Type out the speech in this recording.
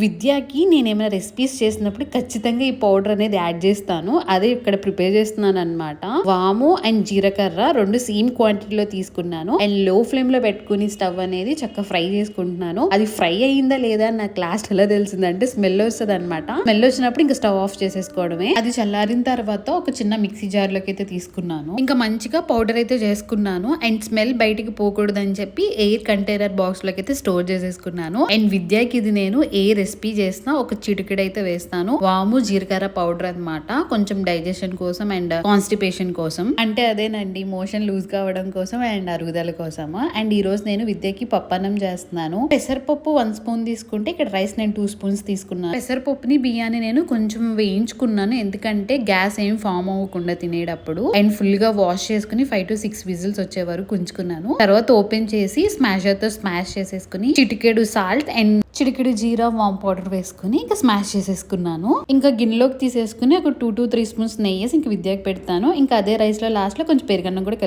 విద్యాకి నేనేమైనా రెసిపీస్ చేసినప్పుడు ఖచ్చితంగా ఈ పౌడర్ అనేది యాడ్ చేస్తాను. అదే ఇక్కడ ప్రిపేర్ చేస్తున్నాననమాట. వాము అండ్ జీలకర్ర 2 సేమ్ క్వాంటిటీలో తీసుకున్నాను. అండ్ లో ఫ్లేమ్ లో పెట్టుకుని స్టవ్ అనేది చక్కగా ఫ్రై చేసుకుంటున్నాను. అది ఫ్రై అయిందా లేదా అని నాకు లాస్ట్ ఎలా తెలిసిందంటే స్మెల్ వస్తుంది అనమాట. స్మెల్ వచ్చినప్పుడు ఇంకా స్టవ్ ఆఫ్ చేసేసుకోవడమే. అది చల్లారిన తర్వాత ఒక చిన్న మిక్సీ జార్ లోకి అయితే తీసుకున్నాను. ఇంకా మంచిగా పౌడర్ అయితే చేసుకున్నాను. అండ్ స్మెల్ బయటికి పోకూడదు అని చెప్పి ఎయిర్ కంటైనర్ బాక్స్ లోకి అయితే స్టోర్ చేసేసుకున్నాను. అండ్ విద్యాకి ఇది నేను రెసిపీ చేసిన ఒక చిటికెడైతే వేస్తాను. వాము జీలకర్ర పౌడర్ అన్నమాట. కొంచెం డైజెషన్ కోసం అండ్ కాన్స్టిపేషన్ కోసం, అంటే అదేనండి మోషన్ లూజ్ కావడం కోసం అండ్ అరుగుదల కోసం. అండ్ ఈ రోజు నేను విద్యకి పప్పన్నం చేస్తున్నాను. పెసరపప్పు 1 స్పూన్ తీసుకుంటే ఇక్కడ రైస్ నేను 2 స్పూన్స్ తీసుకున్నాను. పెసరపప్పుని బియ్యాన్ని నేను కొంచెం వేయించుకున్నాను, ఎందుకంటే గ్యాస్ ఏం ఫామ్ అవ్వకుండా తినేటప్పుడు. అండ్ ఫుల్ గా వాష్ చేసుకుని 5 to 6 విజిల్స్ వచ్చే వరకు ఉంచుకున్నాను. తర్వాత ఓపెన్ చేసి స్మాషర్ తో స్మాష్ చేసేసుకుని చిటికెడు సాల్ట్ అండ్ చిటికెడు జీరా వామ్ పౌడర్ వేసుకుని ఇంకా స్మాష్ చేసేసుకున్నాను. ఇంకా గిన్నెలోకి తీసేసుకుని ఒక 2 to 3 స్పూన్స్ నెయ్యేసి ఇంకా విద్యకి పెడతాను. ఇంకా అదే రైస్ లో లాస్ట్ లో కొంచెం పెరుగన్నం కూడా